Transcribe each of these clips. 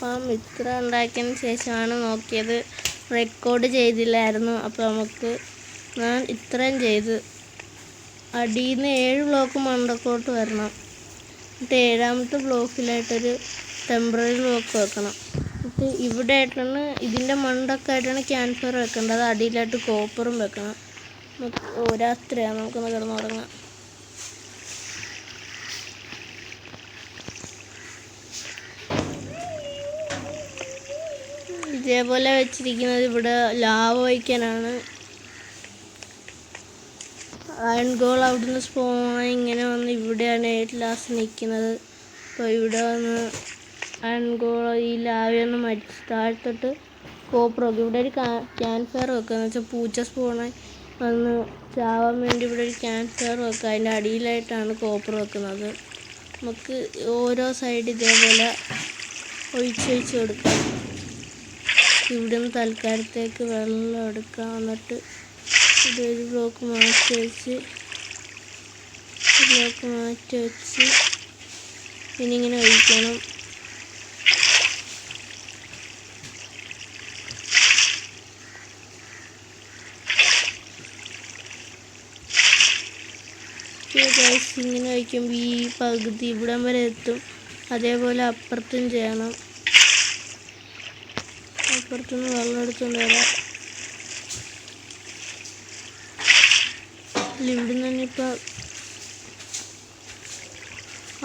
അപ്പം ഇത്ര ഉണ്ടാക്കിയതിന് ശേഷമാണ് നോക്കിയത്, റെക്കോർഡ് ചെയ്തില്ലായിരുന്നു. അപ്പോൾ ഞാൻ ഇത്രയും ചെയ്ത് അടിയിൽ നിന്ന് 7 ബ്ലോക്ക് മണ്ടക്കോട്ട് വരണം. എന്നിട്ട് 7ാമത്തെ ബ്ലോക്കിലായിട്ടൊരു ടെമ്പററി ബ്ലോക്ക് വെക്കണം. എന്നിട്ട് ഇവിടെ ആയിട്ടാണ് ഇതിൻ്റെ മണ്ടൊക്കെ ആയിട്ടാണ് ക്യാമ്പ് ഫയർ വെക്കേണ്ടത്. അത് അടിയിലായിട്ട് കോപ്പറും വെക്കണം. രാത്രിയാണ്, നമുക്കൊന്ന് കിടന്നുറങ്ങാം. ഇതേപോലെ വെച്ചിരിക്കുന്നത് ഇവിടെ ലാവ വയ്ക്കാനാണ്. അയൺ ഗോൾ അവിടുന്ന് സ്പോണായി ഇങ്ങനെ വന്ന് ഇവിടെയാണ് ലാസ്റ്റ് നിൽക്കുന്നത്. അപ്പോൾ ഇവിടെ വന്ന് അയൺ ഗോൾ ഈ ലാവയൊന്ന് മരിച്ച് താഴ്ത്തിട്ട് കോപ്പർ വെക്കും. ഇവിടെ ഒരു ക്യാമ്പ് ഫയർ വെക്കുക എന്ന് വെച്ചാൽ പൂച്ച സ്പോണായി വന്ന് ചാവാൻ വേണ്ടി ഇവിടെ ഒരു ക്യാമ്പ് ഫയർ വെക്കുക. അതിൻ്റെ അടിയിലായിട്ടാണ് കോപ്പർ വെക്കുന്നത്. നമുക്ക് ഓരോ സൈഡ് ഇതേപോലെ ഒഴിച്ചൊഴിച്ച് കൊടുക്കാം. ഇവിടെ നിന്ന് തൽക്കാലത്തേക്ക് വെള്ളം എടുക്കാം. എന്നിട്ട് ഇതൊരു ബ്ലോക്ക് മാറ്റി വെച്ച് പിന്നെ ഇങ്ങനെ ഒഴിക്കണം. ഇങ്ങനെ ഒഴിക്കുമ്പോൾ ഈ പകുതി ഇവിടം വരെ എത്തും. അതേപോലെ അപ്പുറത്തും ചെയ്യണം. അപ്പുറത്തുനിന്ന് വെള്ളം എടുത്തുകൊണ്ട് വരാം. ഇവിടുന്ന് തന്നെ ഇപ്പോൾ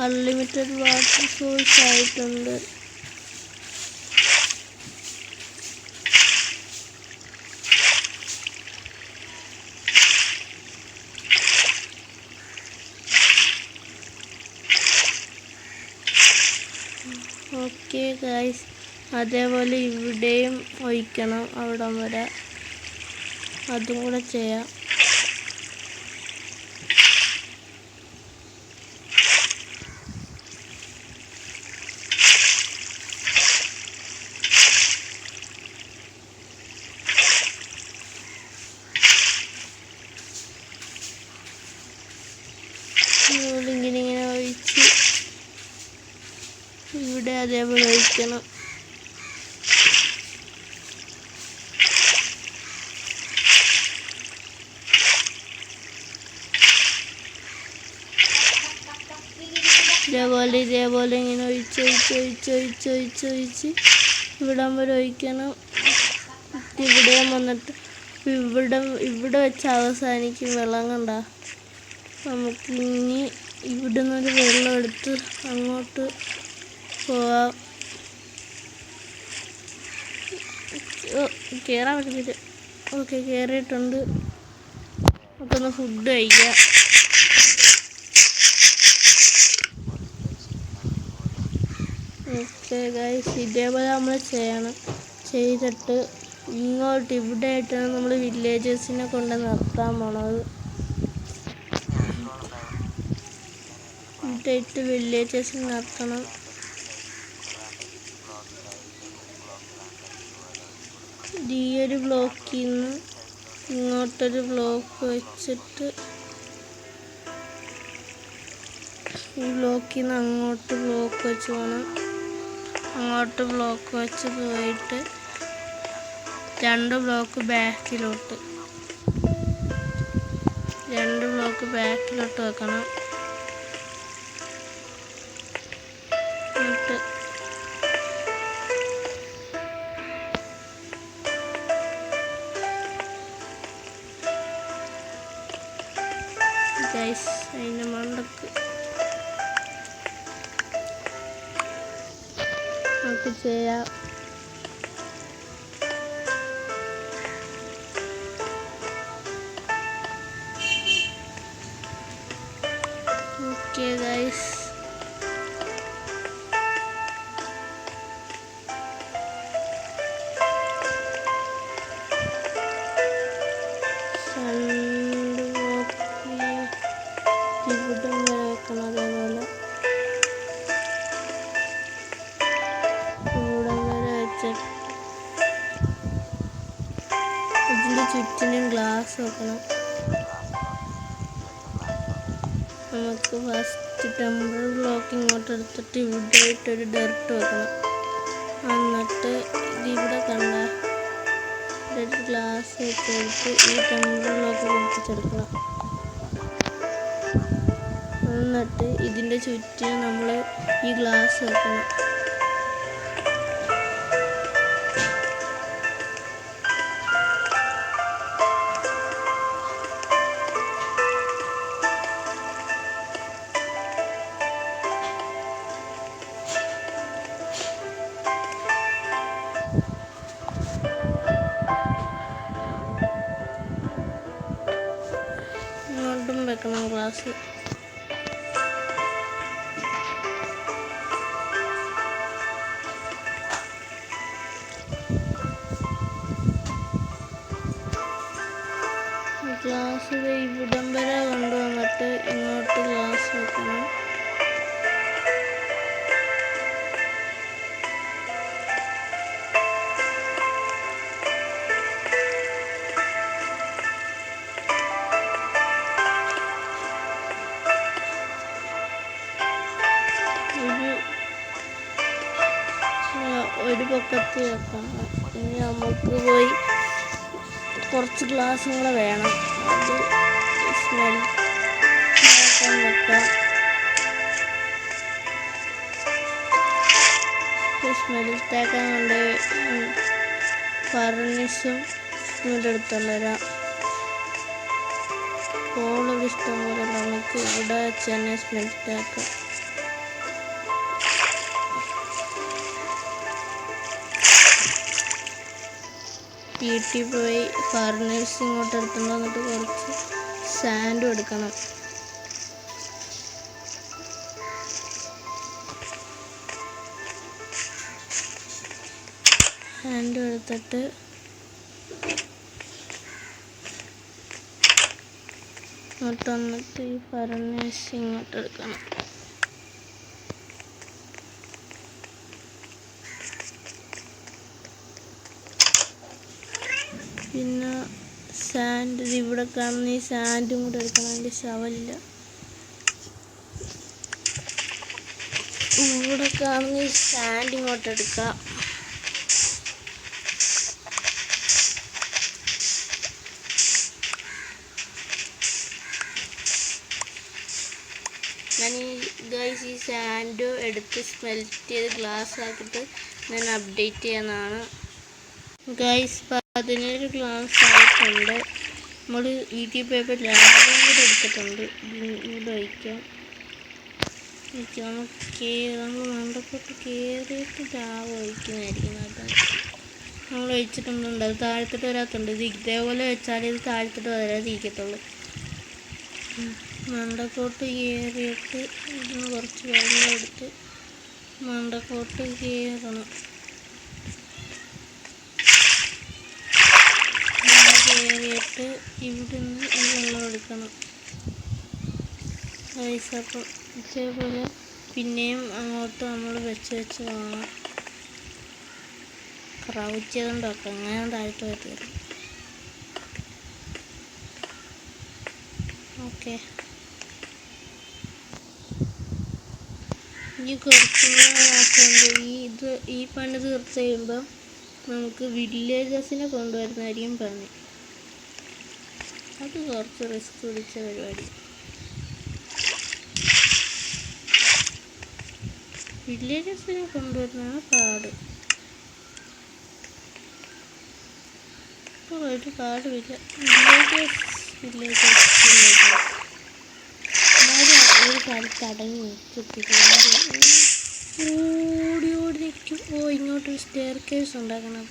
അൺലിമിറ്റഡ് വാട്ടർ സോഴ്സ് ആയിട്ടുണ്ട്. ഓക്കെ ഗൈസ്, അതേപോലെ ഇവിടെയും ഒഴിക്കണം. അവിടം വരെ അതും കൂടെ ചെയ്യാം. ഇങ്ങനെ ഒഴിച്ച് ഇവിടെ അതേപോലെ ഒഴിക്കണം. ഇതേപോലെ ഇങ്ങനെ ഒഴിച്ച് ഇവിടം വരെ ഒഴിക്കണം. ഇവിടെ വന്നിട്ട് ഇവിടെ വെച്ച് അവസാനിക്കും വെള്ളം. കണ്ട, നമുക്കിനി ഇവിടെ നിന്നൊരു വെള്ളം എടുത്ത് അങ്ങോട്ട് പോവാം. കയറാൻ പറ്റുന്നില്ല. ഓക്കെ, കയറിയിട്ടുണ്ട്. നമുക്കൊന്ന് ഫുഡ് കഴിക്കാം. ഓക്കെ ഗൈസ്, ഇതേപോലെ നമ്മൾ ചെയ്തിട്ട് ഇങ്ങോട്ട് ഇവിടെ ആയിട്ടാണ് നമ്മൾ വില്ലേജേഴ്സിനെ കൊണ്ട് നിർത്താൻ പോണത്. ഇവിടെയിട്ട് വില്ലേജേഴ്സിനെ നിർത്തണം. ഈ ഒരു ബ്ലോക്കിൽ നിന്ന് ഇങ്ങോട്ടൊരു ബ്ലോക്ക് വെച്ചിട്ട് ഈ ബ്ലോക്കിൽ നിന്ന് അങ്ങോട്ട് ബ്ലോക്ക് വെച്ച് പോകണം. അങ്ങോട്ട് ബ്ലോക്ക് വെച്ച് പോയിട്ട് 2 ബ്ലോക്ക് ബാക്കിലോട്ട് വെക്കണം. എന്നിട്ട് ഗൈസ് അതിൻ്റെ മണ്ടക്ക് നമുക്ക് ചെയ്യാം. ഓക്കെ ഗൈസ്, ഇവിടെ വെക്കണം. അതേപോലെ ഇവിടെ വരെ വെച്ചിട്ട് ഇതിൻ്റെ ചുറ്റിനും ഗ്ലാസ് വെക്കണം. നമുക്ക് ഫസ്റ്റ് ടെമ്പററി ബ്ലോക്ക് ഇങ്ങോട്ട് എടുത്തിട്ട് ഇവിടെ ആയിട്ടൊരു ഡെർട്ട് വെക്കണം. ആ വെച്ചെടുത്ത് ഈ ടെമ്പറിലൊക്കെ പൊട്ടിച്ചെടുക്കണം. എന്നിട്ട് ഇതിൻ്റെ ചുറ്റും നമ്മൾ ഈ ഗ്ലാസ് വെക്കണം. ഇങ്ങോട്ടും വെക്കണം ഗ്ലാസ്. ഗ്ലാസ് ഇവിടം വരെ കൊണ്ടുവന്നിട്ട് ഇങ്ങോട്ട് ഗ്ലാസ് വെക്കണം. ഒരു പൊക്കത്ത് വെക്കണം. ഇനി നമുക്ക് പോയി കുറച്ച് ഗ്ലാസും കൂടെ വേണം. അത് സ്മെൽറ്റ് വെക്കാം. സ്മെൽറ്റാക്കാൻ കൊണ്ട് ഫർണിഷും ഇങ്ങോട്ട് എടുത്തോണ്ട് വരാം. കോളൊരു ഇഷ്ടം പോലെ നമുക്ക് ഇവിടെ വെച്ച് തന്നെ സ്മെൽറ്റാക്കാം. വീട്ടിൽ പോയി ഫർണിഷ് ഇങ്ങോട്ട് എടുത്തുകൊണ്ട് വന്നിട്ട് കുറച്ച് സാൻഡും എടുക്കണം. സാൻഡും എടുത്തിട്ട് ഇങ്ങോട്ട് വന്നിട്ട് ഈ ഫർണിഷ് ഇങ്ങോട്ട് എടുക്കണം. പിന്നെ സാൻഡ് ഇവിടെ കാണുന്ന ഈ സാൻഡും കൂടെ എടുക്കണം. അതിൻ്റെ ശവലില്ല. ഇവിടെ കാണുന്ന ഈ സാൻഡ് ഇങ്ങോട്ട് എടുക്കാം. ഞാൻ ഈ സാൻഡ് എടുത്ത് സ്മെൽറ്റ് ചെയ്ത് ഗ്ലാസ് ആക്കിയിട്ട് ഞാൻ അപ്ഡേറ്റ് ചെയ്യുന്നതാണ്. ഗൈസ് 17 ഗ്ലാസ് ആയിട്ടുണ്ട്. നമ്മൾ വീട്ടിൽ പോയപ്പോൾ ലാവും കൂടെ എടുത്തിട്ടുണ്ട്. ഇവിടെ വയ്ക്കാം. നമ്മൾ മണ്ടക്കൊട്ട് കയറിയിട്ട് ലാവ് ഒഴിക്കുന്നതായിരിക്കും നല്ലത്. നമ്മൾ ഒഴിച്ചിട്ടുണ്ടുണ്ട്. അത് താഴ്ത്തിട്ട് വരാത്തുണ്ട്. ഇത് ഇതേപോലെ വെച്ചാൽ ഇത് താഴ്ത്തിട്ട് വരാതിരിക്കത്തുള്ളൂ. മണ്ടക്കോട്ട് കയറിയിട്ട് ഇതിന് കുറച്ച് വെള്ളം എടുത്ത് മണ്ടക്കോട്ട് കയറണം. കയറിയിട്ട് ഇവിടുന്ന് ഈ വെള്ളം എടുക്കണം. അപ്പം ഇതേപോലെ പിന്നെയും അങ്ങോട്ട് നമ്മൾ വെച്ച് പോകണം. ക്രൗച്ച് ചെയ്തുകൊണ്ടൊക്കെ അങ്ങനെ താഴ്ത്ത് വരും. ഓക്കെ, ഇനി കുറച്ചുകൂടെ ഈ പണി തീർത്ത് കഴിയുമ്പം നമുക്ക് വില്ലേജസിനെ കൊണ്ടുവരുന്നതായിരിക്കും പണി. അത് കുറച്ച് റിസ്ക് പിടിച്ച പരിപാടി. വില്ലേജസിനെ കൊണ്ടുവരുന്നതാണ് പാട്. ഇപ്പോൾ ഒരു പാടുമില്ല. വില്ലേജസ് എല്ലാവരും ഒരു കാലത്ത് അടങ്ങി ഓടി ഓടി നിൽക്കും. ഇങ്ങോട്ട് സ്റ്റെയർ കേസ് ഉണ്ടാക്കണം.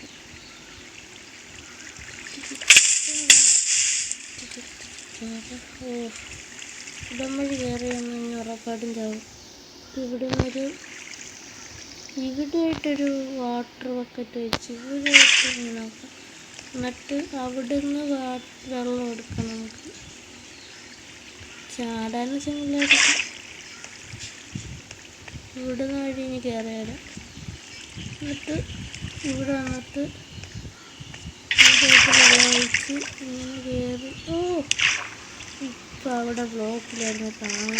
ഇടം വഴി കയറിയൊന്നും ഇനി ഉറപ്പായിട്ടും ചാവും. ഇവിടെയായിട്ടൊരു വാട്ടർ ബക്കറ്റ് വെച്ച് ഇവിടെയായിട്ട് നോക്കാം. എന്നിട്ട് അവിടെ നിന്ന് വെള്ളം എടുക്കണം. നമുക്ക് ചാടാനും സിമ്പിളായിരിക്കും. ഇവിടുന്ന് വഴി ഇനി കയറിയാൽ എന്നിട്ട് ഇവിടെ വന്നിട്ട് വെള്ളം ഒഴിച്ച് ഇങ്ങനെ കയറി. ഇപ്പം അവിടെ ബ്ലോക്കിലായിരുന്നു കാണാൻ.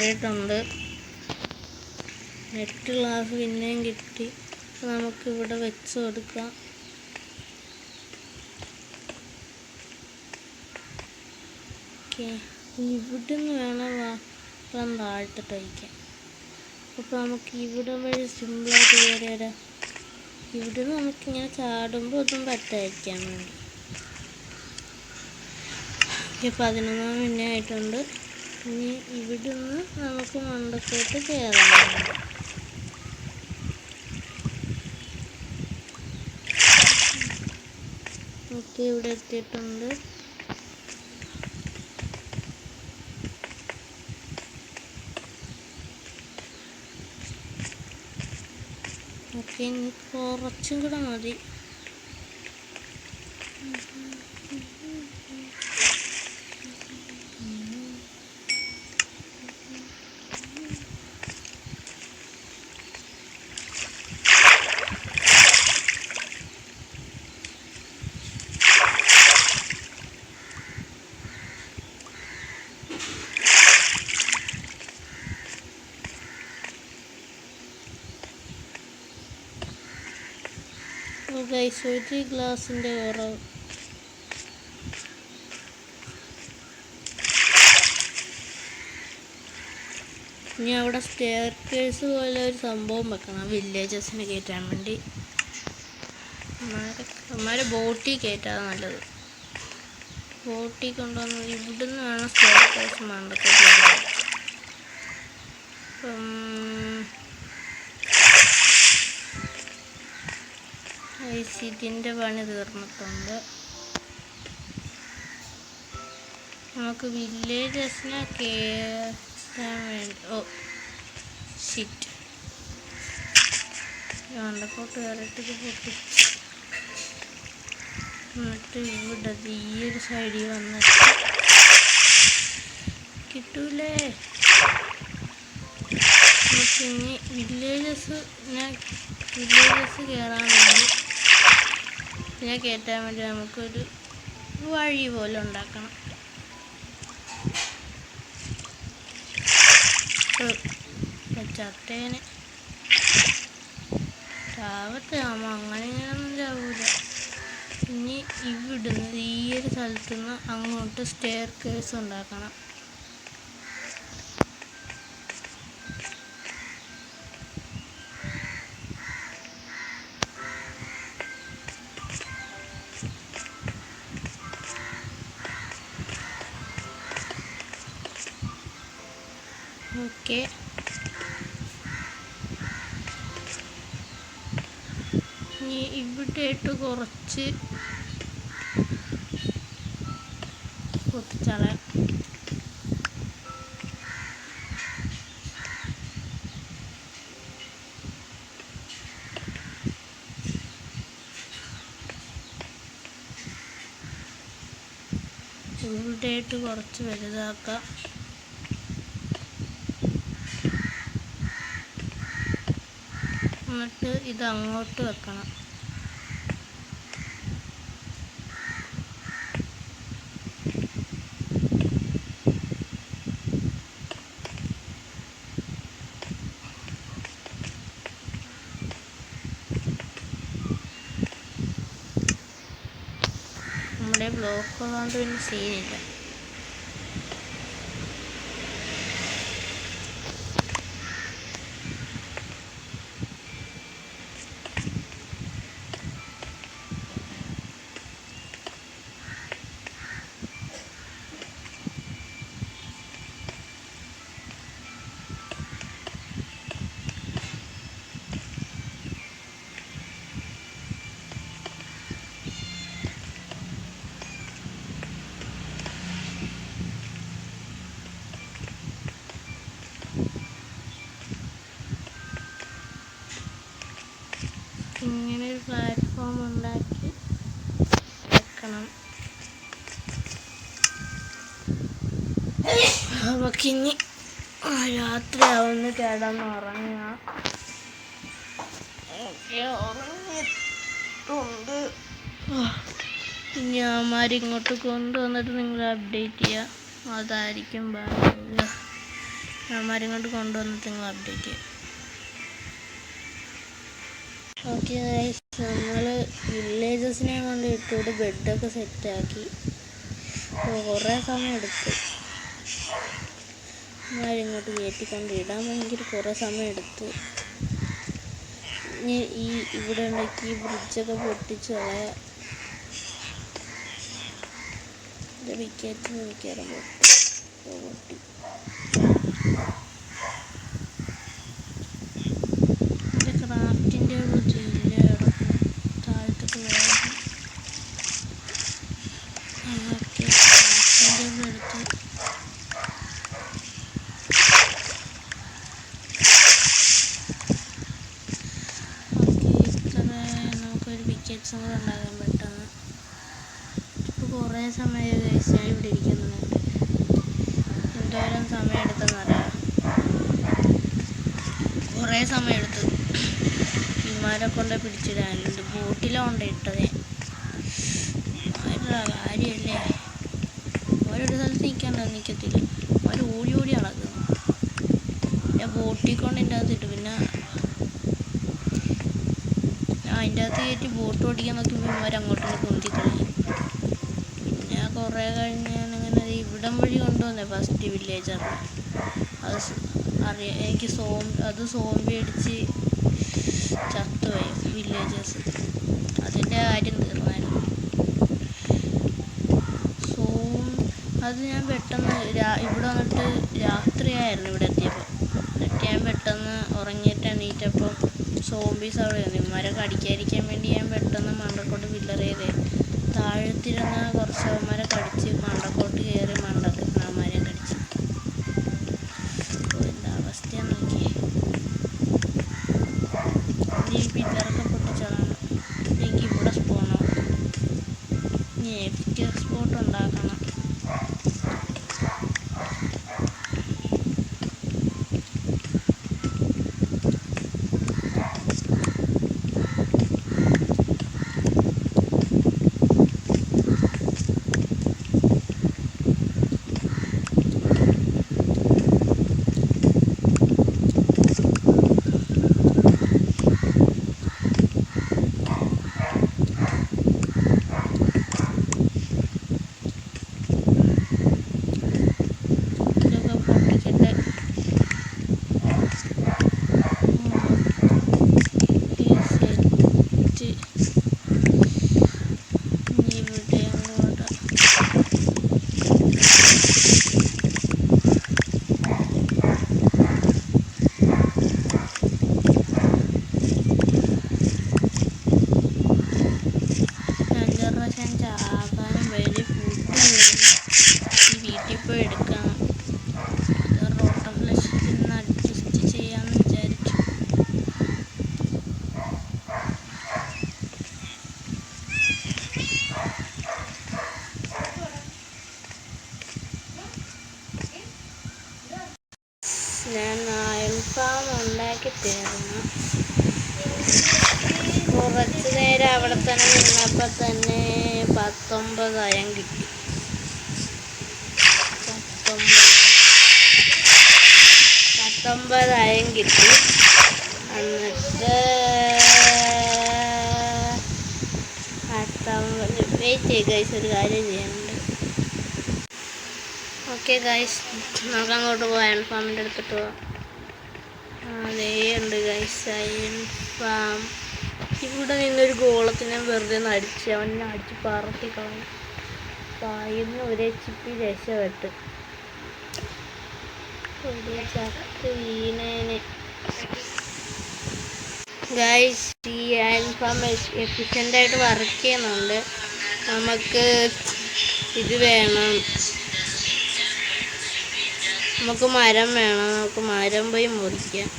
കയറിയിട്ടുണ്ട്. 8 ഗ്ലാസ് പിന്നെയും കിട്ടി. നമുക്കിവിടെ വെച്ച് കൊടുക്കാം. ഓക്കെ, ഇവിടെ നിന്ന് വേണം വെള്ളം താഴ്ത്തിട്ട് വയ്ക്കാൻ. അപ്പോൾ നമുക്ക് ഇവിടെ വഴി സിമ്പിളായിട്ട് കയറി വരാം. ഇവിടെ നിന്ന് നമുക്കിങ്ങനെ ചാടുമ്പോൾ ഒന്നും പറ്റാതിരിക്കാൻ വേണ്ടി. 11 മിനിറ്റ് ആയിട്ടുണ്ട്. ഇനി ഇവിടെ നിന്ന് നമുക്ക് മണ്ടക്കോട്ട് കയറാം. ഓക്കെ, ഇവിടെ എത്തിയിട്ടുണ്ട്. ഓക്കെ, ഇനി കുറച്ചും കൂടെ മതി. ഗൈസ്, 1 ഗ്ലാസിൻ്റെ കുറവ്. ഇനി അവിടെ സ്റ്റെയർകേസ് പോലെ ഒരു സംഭവം വെക്കണം വില്ലേജസിന് കയറ്റാൻ വേണ്ടി. അമ്മമാരെ ബോട്ടിൽ കയറ്റാതെ നല്ലത്. ബോട്ടിൽ കൊണ്ടുവന്ന് ഇവിടുന്ന് വേണം സ്റ്റെയർകേസ് മണ്ടക്കോട്ട്. ഇതിൻ്റെ പണി തീർന്നിട്ടുണ്ട്. നമുക്ക് വില്ലേജസിനെ കയറ്റാൻ വേണ്ടി ഷിറ്റ് മണ്ടക്കോട്ട് കയറിയിട്ട് ഇത് പൊട്ടി. എന്നിട്ട് ഇവിടെ ഈ ഒരു സൈഡിൽ വന്നിട്ട് കിട്ടൂലേ. നമുക്കിനി വില്ലേജസ് കയറാൻ വേണ്ടി ഇതിനെ കയറ്റാൻ വേണ്ടി നമുക്കൊരു വഴി പോലെ ഉണ്ടാക്കണം. ചത്തേനെ ചാവത്തെ ആവുമ്പോൾ അങ്ങനെ ഇങ്ങനെയൊന്നും ചാവൂല. ഇനി ഇവിടുന്ന് ഈ ഒരു സ്ഥലത്തുനിന്ന് അങ്ങോട്ട് സ്റ്റെയർകേസ് ഉണ്ടാക്കണം. ഓക്കെ, ഇനി ഇവിടെയായിട്ട് കുറച്ച് പൊട്ടിച്ചളയാം. ഇവിടെയായിട്ട് കുറച്ച് വലുതാക്കാം. എന്നിട്ട് ഇത് അങ്ങോട്ട് വെക്കണം. നമ്മുടെ ബ്ലോക്ക് ഉള്ളതുകൊണ്ട് പിന്നെ സീനില്ല. ഇങ്ങനെ ഒരു പ്ലാറ്റ്ഫോം ഉണ്ടാക്കി വെക്കണം. നമുക്കിനി രാത്രിയാവുന്ന കിടന്ന് ഉറങ്ങുക. ഉറങ്ങിയിട്ടുണ്ട്. ഇനി അവന്മാരിങ്ങോട്ട് കൊണ്ടുവന്നിട്ട് നിങ്ങൾ അപ്ഡേറ്റ് ചെയ്യുക. അതായിരിക്കും ഭാഗ്യം. അവന്മാരും കൊണ്ട് കൊണ്ടുവന്നിട്ട് നിങ്ങൾ അപ്ഡേറ്റ് ചെയ്യാം. ഓക്കെ ഗൈസ്, നമ്മൾ വില്ലേജസിനെ കൊണ്ട് ഇട്ടുകൊണ്ട് ബെഡൊക്കെ സെറ്റാക്കി. കുറേ സമയം എടുത്തു ഇങ്ങോട്ട് കയറ്റിക്കൊണ്ട് ഇടാൻ, ഭയങ്കര കുറേ സമയം എടുത്തു. ഇനി ഇവിടെ ഉണ്ടാക്കി ബ്രിഡ്ജൊക്കെ പൊട്ടിച്ച് കളയാം. വിക്കറ്റ് മിക്കവാറും പൊട്ടി. ക്രാഫ്റ്റിൻ്റെ ഒരു ജില്ല താഴത്തേക്ക് വേണം. ഓക്കെ, ക്രാഫ്റ്റിൻ്റെ എടുത്ത് വിക്കറ്റ്സും കൂടെ ഉണ്ടാകാൻ പെട്ടെന്ന്. ഇപ്പോൾ കുറേ സമയം കഴിച്ച് ഞാൻ ഇവിടെ ഇരിക്കുന്നുണ്ട്. എന്തോരം സമയം എടുത്തെന്നറിയാം. കുറേ സമയം എടുത്തു ഇമാരെ കൊണ്ട് പിടിച്ചിടാനുണ്ട്. ബോട്ടിലാണ് ഇട്ടത്. അവരുടെ കാര്യമല്ലേ, ഓരോരു സ്ഥലത്ത് നിൽക്കത്തില്ല. അവർ ഓടി നടക്കുന്നു. ഞാൻ ബോട്ടിൽ കൊണ്ട് എൻ്റെ അകത്ത് ഇട്ടു. പിന്നെ അതിൻ്റെ അകത്ത് കയറ്റി ബോട്ട് ഓടിക്കാൻ നോക്കിയപ്പോൾ ഇവന്മാർ അങ്ങോട്ടൊന്ന് കുന്തിക്കളി. പിന്നെ കുറേ കഴിഞ്ഞ് ഞാനിങ്ങനെ ഇവിടം വഴി കൊണ്ടുവന്നേ ഫസ്റ്റ് വില്ലേജറിന്. എനിക്ക് സോംബി അടിച്ച് ചത്തുപോയി വില്ലേജേഴ്സ്. അതിൻ്റെ കാര്യം തീർന്നായിരുന്നു. അത് ഞാൻ പെട്ടെന്ന് ഇവിടെ വന്നിട്ട് രാത്രിയായിരുന്നു ഇവിടെ എത്തിയപ്പോൾ. എന്നിട്ട് ഞാൻ പെട്ടെന്ന് ഉറങ്ങിയിട്ട് എണീറ്റപ്പോൾ സോംബീസ് അവിടെ വന്നു. ഇവന്മാരൊക്കെ അടിക്കാതിരിക്കാൻ വേണ്ടി ഞാൻ പെട്ടെന്ന് മണ്ടക്കോട്ട് പില്ലറേത് താഴത്തിരുന്ന കുറച്ച് അവന്മാരെ കടിച്ച് മണ്ടക്കോട്ട് കയറി അവന്മാരെ കടിച്ച്. എന്താ അവസ്ഥയാന്ന് നോക്കിയേ. ഈ പില്ലറൊക്കെ പൊട്ടിച്ചതാണ്. എനിക്ക് ഇവിടെ സ്പോണോ, ഇനി എഫ്റ്റ് സ്പോട്ട് ഉണ്ടാക്കണം. ഞാൻ അയൺ ഫാം ഉണ്ടാക്കി തീർന്നു. കുറച്ച് നേരം അവിടെ തന്നെ നിന്നപ്പോൾ തന്നെ 19 അയൺ കിട്ടി. 19 അയൺ കിട്ടി. എന്നിട്ട് വെയിറ്റ് ചെയ്യുക ഗൈസ്, ഒരു കാര്യം ചെയ്യാനുണ്ട്. ഓക്കെ ഗൈസ്, നമുക്ക് അങ്ങോട്ട് പോകാം. അയൺ ഫാമിൻ്റെ അടുത്തിട്ട് പോവാം. അതേ ഉണ്ട് ഗൈസ് അയൺ ഫാം. ഇവിടെ നിന്നൊരു ഗോളത്തിനെ വെറുതെ അടിച്ച് അവനെ അടിച്ച് പറത്തി കളഞ്ഞു. പായുന്ന ഒരേ ചിപ്പി രക്ഷപ്പെട്ട് ഒരു ചത്ത് വീണേനെ. ഗൈസ്, ഈ അയൺ ഫാം എഫിഷ്യൻ്റായിട്ട് വർക്ക് ചെയ്യുന്നുണ്ട്. നമുക്ക് ഇത് വേണം, നമുക്ക് മരം വേണം. നമുക്ക് മരം പോയി മുറിക്കാം.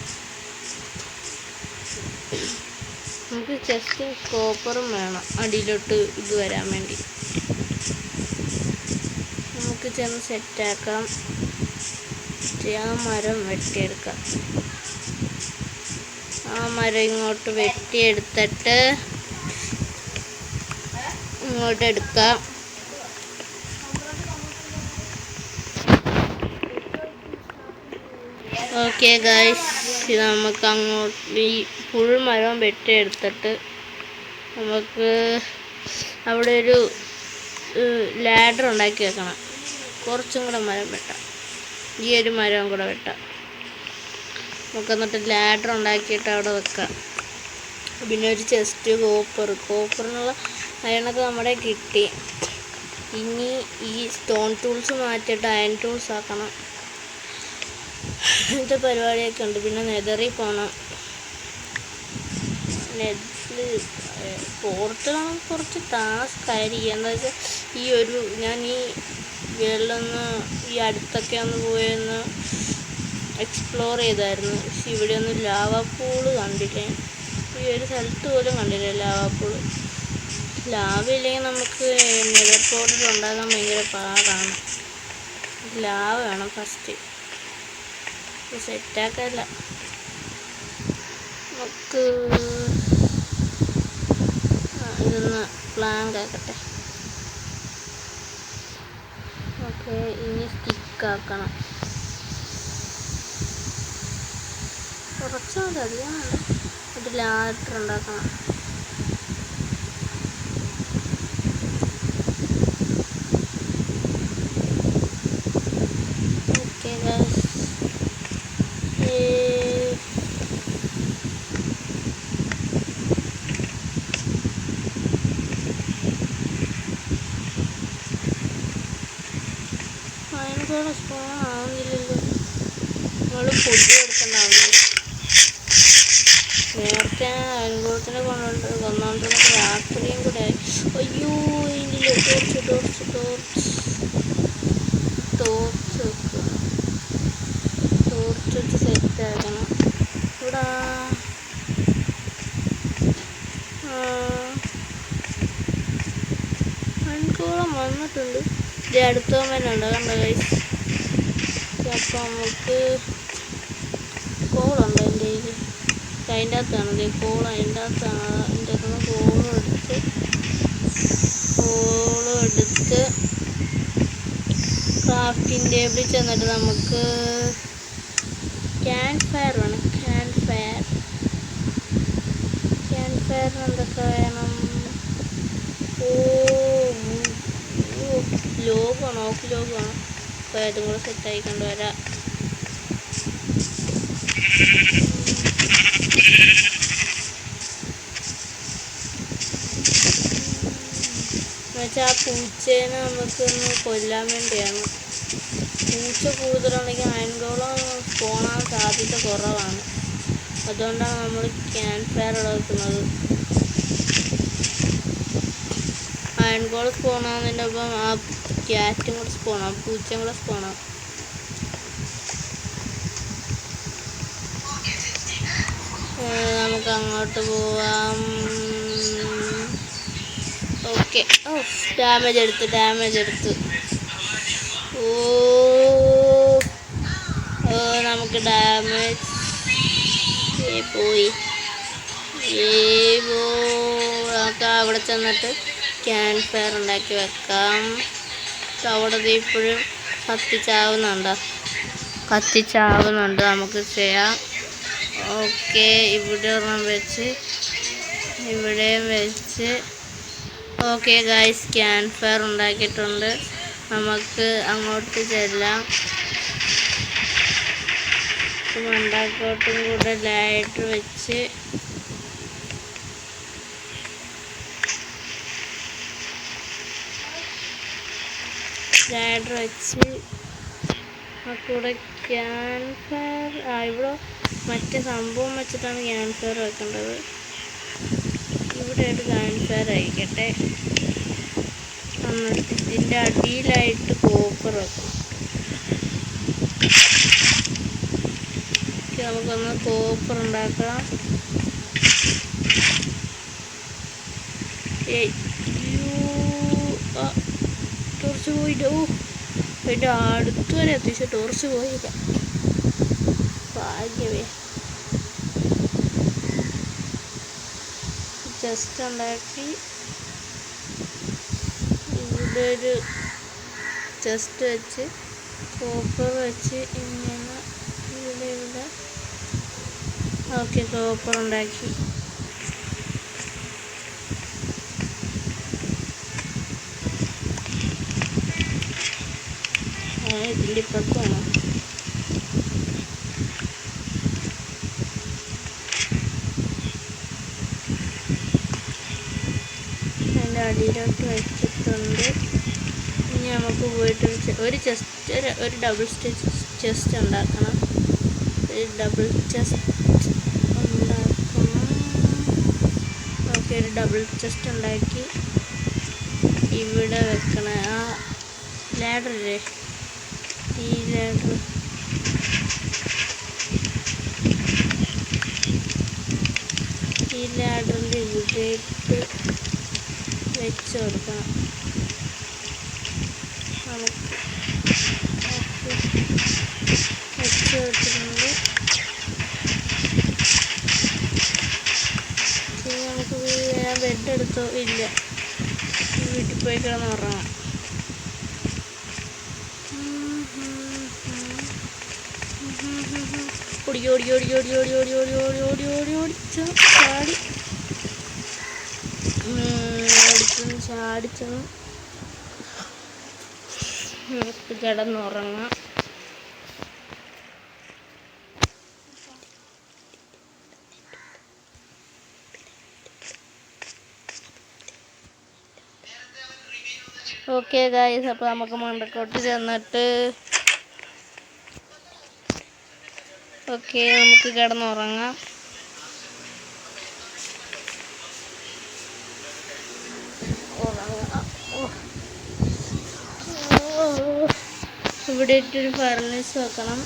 നമുക്ക് ചെസ്റ്റും കോപ്പറും വേണം അടിയിലോട്ട് ഇത് വരാൻ വേണ്ടി. നമുക്ക് ചെന്ന് സെറ്റാക്കാം. ആ മരം വെട്ടിയെടുക്കാം. ആ മരം ഇങ്ങോട്ട് വെട്ടിയെടുത്തിട്ട് ഇങ്ങോട്ട് എടുക്കാം. ഓക്കെ ഗൈസ്, ഇത് നമുക്ക് അങ്ങോട്ട് ഈ ഫുൾ മരം വെട്ടിയെടുത്തിട്ട് നമുക്ക് അവിടെ ഒരു ലാഡർ ഉണ്ടാക്കി വെക്കണം. കുറച്ചും കൂടെ മരം വെട്ടാം, ഈ ഒരു മരവും കൂടെ വെട്ടാം. നമുക്ക് എന്നിട്ട് ലാഡർ ഉണ്ടാക്കിയിട്ട് അവിടെ വെക്കാം. പിന്നെ ഒരു ചെസ്റ്റ് കോപ്പറിനുള്ള അയണൊക്കെ നമ്മുടെ കിട്ടി. ഇനി ഈ സ്റ്റോൺ ടൂൾസ് മാറ്റിയിട്ട് അയൺ ടൂൾസ് ആക്കണം. ഇങ്ങനത്തെ പരിപാടിയൊക്കെ ഉണ്ട്. പിന്നെ നെതറിൽ പോകണം. പോർട്ടലാണ് കുറച്ച് ടാസ്ക് ആയിരിക്കും. എന്താ വെച്ചാൽ ഞാൻ ഈ വേൾഡൊന്ന് ഈ അടുത്തൊക്കെ ഒന്ന് പോയൊന്ന് എക്സ്പ്ലോർ ചെയ്തായിരുന്നു. പക്ഷെ ഇവിടെ ഒന്നും ലാവ പൂള് കണ്ടില്ല. ഈ ഒരു സ്ഥലത്ത് പോലും കണ്ടില്ല ലാവ പൂള്. ലാവ ഇല്ലെങ്കിൽ നമുക്ക് നെതർ പോർട്ടൽ ഉണ്ടാക്കാൻ ഭയങ്കര പാടാണ്. ലാവ വേണം ഫസ്റ്റ്. സെറ്റാക്കല്ല. നമുക്ക് ഇതൊന്ന് പ്ലാങ്ക് ആക്കട്ടെ. ഓക്കെ, ഇനി സ്റ്റിക്കാക്കണം. കുറച്ചുകൂടി അധികം ഒരു ലാഡർ ഉണ്ടാക്കണം. ഓക്കെ ഗൈസ്, അതിനോട് സ്പോൺ ആവുന്നില്ലല്ലോ. നമ്മൾ ഫുഡ് എടുക്കണ്ടാവുന്നു. നേരത്തെ അനുഭവത്തിനെ കൊന്നോണ്ടിരുന്നത് രാത്രിയും കൂടെ ആയി. അയ്യോ, ഇതിൽ ടോർച്ച് വെച്ച് സെറ്റാക്കണം. ഇവിടെ മണിക്കൂറം വന്നിട്ടുണ്ട്. ഇത് അടുത്ത കണ്ടുണ്ട് ഗൈസ്. അപ്പം നമുക്ക് കോളുണ്ട് എൻ്റെ കയ്യിൽ. അതിൻ്റെ അകത്താണ് കോൾ. അതിൻ്റെ അകത്താണ്. അതിൻ്റെ അകത്തുനിന്ന് കോളും എടുത്ത് ക്രാഫ്റ്റിംഗ് ടേബിളിൽ ചെന്നിട്ട് നമുക്ക് ക്യാമ്പ് ഫയർ വേണം. ക്യാമ്പ് ഫയറിന് എന്തൊക്കെ വേണം? ലോഗാണ്, ഓഫ് ലോഗാണ്. അപ്പോൾ അതും കൂടെ സെറ്റായി കൊണ്ടുവരാം. എന്നുവെച്ചാൽ ആ പൂച്ചേനെ നമുക്കൊന്ന് കൊല്ലാൻ വേണ്ടിയാണ്. പൂച്ച കൂടുതലുണ്ടെങ്കിൽ അയൺഗോളം പോകാൻ സാധ്യത കുറവാണ്. അതുകൊണ്ടാണ് നമ്മൾ ക്യാമ്പ് ഫയർ വെക്കുന്നത്. അയൺഗോളം സ്പോണാകുന്നതിൻ്റെ ഒപ്പം ആ ക്യാറ്റും കൂടെ സ്പോണാകും, പൂച്ചയും കൂടെ സ്പോണാകും. നമുക്ക് അങ്ങോട്ട് പോവാം. ഓക്കെ, ഡാമേജ് എടുത്ത്. നമുക്ക് ഡാമേജ് പോയി. നമുക്ക് അവിടെ ചെന്നിട്ട് ക്യാമ്പ് ഫയർ ഉണ്ടാക്കി വെക്കാം. അവിടെ ഇപ്പോഴും കത്തിച്ചാവുന്നുണ്ട്. നമുക്ക് ചെയ്യാം. ഓക്കെ, ഇവിടെ ഒരെണ്ണം വെച്ച് ഇവിടെയും വെച്ച്. ഓക്കെ ഗൈസ്, ക്യാമ്പ് ഫയർ ഉണ്ടാക്കിയിട്ടുണ്ട്. നമുക്ക് അങ്ങോട്ട് ചെല്ലാം. മണ്ടാക്കോട്ടും കൂടെ ലൈറ്റ് വെച്ച് കൂടെ ക്യാമ്പ് ഫയർ ഇവിടെ മറ്റേ സംഭവം വെച്ചിട്ടാണ് ക്യാമ്പ് ഫയർ വെക്കേണ്ടത്. ഇവിടെ ഒരു ക്യാമ്പ് ഫയർ ആയിക്കട്ടെ. എന്നിട്ട് ഇതിൻ്റെ അടിയിലായിട്ട് കോപ്പർ വെക്കണം. നമുക്കൊന്ന് കോപ്പർ ഉണ്ടാക്കാം. ടോർച്ച് പോയിട്ട് അതിൻ്റെ അടുത്ത് വരെ എത്തിച്ച് ടോർച്ച് പോയില്ല. ഭാഗ്യമേ. ജസ്റ്റ് ഉണ്ടാക്കി ഇവിടെ ഒരു ചെസ്റ്റ് വെച്ച് കോപ്പർ വെച്ച് ഇങ്ങനെ ഇവിടെ ഓക്കെ, കോപ്പർ ഉണ്ടാക്കി. ഇതിൻ്റെ ഇപ്പുറത്താണോ? അതിൻ്റെ അടിയിലോട്ട് വെച്ചിട്ടുണ്ട്. ഇനി നമുക്ക് പോയിട്ട് ഒരു ഡബിൾ ചെസ്റ്റ് ഉണ്ടാക്കണം. ഒരു ഡബിൾ ചെസ്റ്റ് ഉണ്ടാക്കണം. ഓക്കെ, ഒരു ഡബിൾ ചെസ്റ്റ് ഉണ്ടാക്കി ഇവിടെ വെക്കണം. ആ ലാഡറില്ലേ, ഈ ലാഡറിൻ്റെ ഇവിടേക്ക് വെച്ച് കൊടുക്കണം നമുക്ക്. വെച്ച് കൊടുത്തിട്ടുണ്ട്. നമുക്ക് ബെഡ് എടുത്തോ? ഇല്ല, വീട്ടിൽ പോയി കിടന്ന് ഉറങ്ങാം. ഓടി ഓടി ഓടി ഓടി ഓടി ഓടി ഓടി ഓടി ഓടി ഓടി ഓടിച്ചു ചാടി ചാടിച്ചെന്ന് നമുക്ക് കിടന്നുറങ്ങാം. ഓക്കെ ഗായ്സ്, അപ്പോൾ നമുക്ക് മണ്ടക്കോട്ട് ചെന്നിട്ട് ഓക്കെ നമുക്ക് കിടന്നുറങ്ങാം. ഇവിടെ ഇട്ടൊരു ഫർണീസ് വെക്കണം.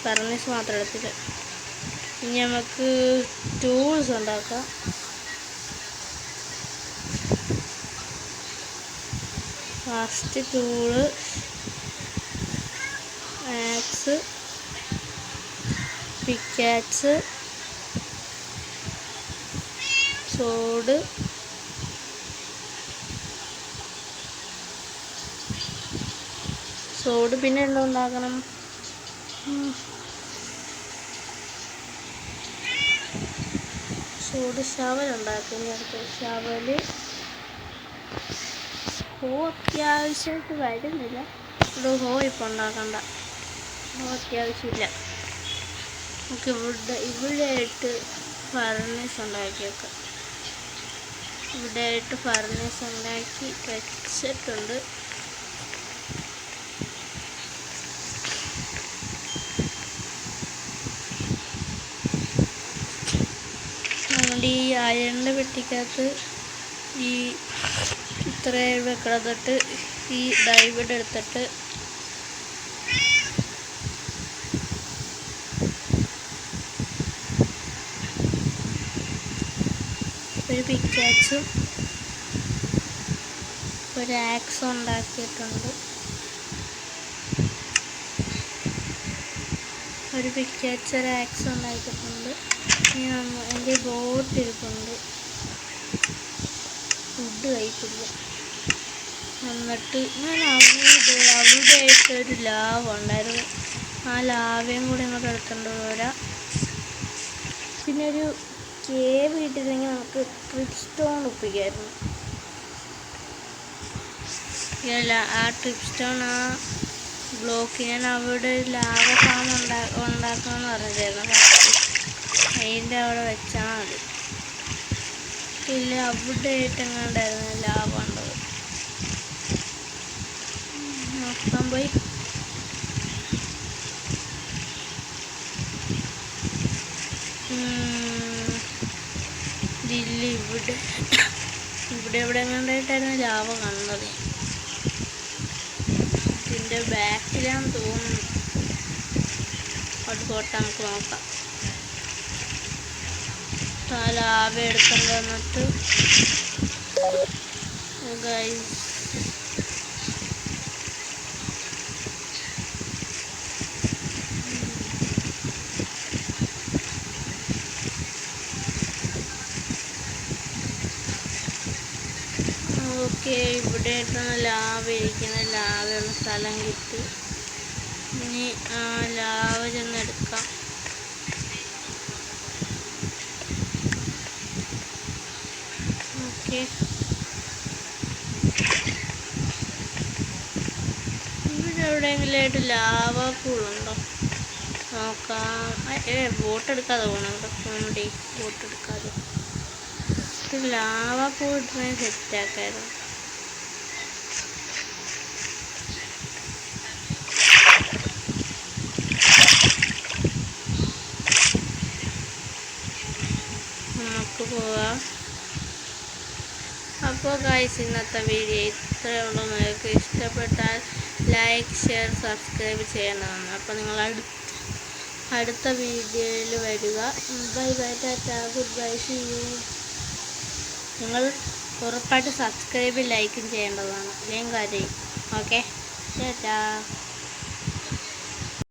ഫർണീസ് മാത്രം എടുത്തിട്ട് ഇനി നമുക്ക് ടൂൾസ് ഉണ്ടാക്കാം. ഫസ്റ്റ് ടൂള് ആക്സ്, പിക്കാക്സ്, സോഡ്, പിന്നെ എല്ലാം ഉണ്ടാക്കണം. സോഡ് ശവൽ ഉണ്ടാക്കും. അടുത്ത ശവല് അത്യാവശ്യമായിട്ട് വരുന്നില്ല. ഹോ ഇപ്പം ഉണ്ടാക്കണ്ട, അത്യാവശ്യമില്ല. നമുക്ക് ഇവിടെ ആയിട്ട് ഫർണീസ് ഉണ്ടാക്കിയേക്കാം. ഇവിടെ ആയിട്ട് ഫർണീസ് ഉണ്ടാക്കി വെച്ചിട്ടുണ്ട്. അതുകൊണ്ട് ഈ അയണിൻ്റെ പെട്ടിക്കകത്ത് ഈ ഇത്രയും വെക്കിടത്തിട്ട് ഈ ഡൈവിഡ് എടുത്തിട്ട് ഒരു പിക്കാക്സും ഒരു ആക്സും ഉണ്ടാക്കിയിട്ടുണ്ട്. ഒരു പിക്കാക്സ് ഒരു ആക്സും ഉണ്ടാക്കിയിട്ടുണ്ട്. ഇനി എൻ്റെ ബോട്ട് ഇരിപ്പുണ്ട്. ഫുഡ് കഴിക്കില്ല. എന്നിട്ട് ഞാൻ അവിടെയായിട്ടൊരു ലാവ ഉണ്ടായിരുന്നു. ആ ലാവയും കൂടി ഇങ്ങോട്ട് എടുത്തുകൊണ്ട് പോരാ. പിന്നെ ഒരു കേവ് കിട്ടിയിരുന്നെങ്കിൽ നമുക്ക് ട്രിപ്പ് സ്റ്റോൺ ഒപ്പിക്കായിരുന്നു. ആ ട്രിപ്പ് സ്റ്റോൺ ആ ബ്ലോക്ക് ഞാൻ അവിടെ ഒരു ലാവ ഫാം ഉണ്ടാക്കണമെന്ന് പറഞ്ഞിട്ടായിരുന്നു. അതിൻ്റെ അവിടെ വെച്ചാൽ മതി. ഇല്ല, അവിടെ ആയിട്ട് എങ്ങാണ്ടായിരുന്നു ലാവ ഉണ്ടത്. നോക്കാൻ പോയി. ഇതില്ല, ഇവിടെ എങ്ങാണ്ടായിട്ടായിരുന്നു ലാവ കണ്ടത്. ഇതിൻ്റെ ബാക്കിലാന്ന് തോന്നുന്നു. അത് പോട്ടെ, നമുക്ക് നോക്കാം. ലാവ എടുക്കേണ്ടി വന്നിട്ട് ഗൈസ് ഓക്കെ, ഇവിടെ ആയിട്ടാണ് ലാവ ഇരിക്കുന്ന. ലാവയുള്ള സ്ഥലം കിട്ടി. ഇനി ആ ലാവ ചെന്നെടുക്കാം. ഓക്കെ, ഇവിടെ എവിടെയെങ്കിലും ആയിട്ട് ലാവ പൂളുണ്ടോ നോക്കാം. ബോട്ട് എടുക്കാതെ പോകണം, ഇവിടെ പോകണേ. ബോട്ട് എടുക്കാതെ ലാവ പൂ ഇട്ടുന്ന സെറ്റാക്കായിരുന്നു. നമുക്ക് പോവാം. അപ്പോൾ ഗൈസ്, ഇന്നത്തെ വീഡിയോ ഇത്രയേ ഉള്ളൂ. നിങ്ങൾക്ക് ഇഷ്ടപ്പെട്ടാൽ ലൈക്ക്, ഷെയർ, സബ്സ്ക്രൈബ് ചെയ്യണമെന്ന്. അപ്പോൾ നിങ്ങൾ അടുത്ത വീഡിയോയിൽ വരിക. Bye bye, tata, good bye, see you. നിങ്ങൾ ഉറപ്പായിട്ട് സബ്സ്ക്രൈബും ലൈക്കും ചെയ്യേണ്ടതാണ്, അല്ലെങ്കിൽ കാര്യം. ഓക്കെ, ടാറ്റാ.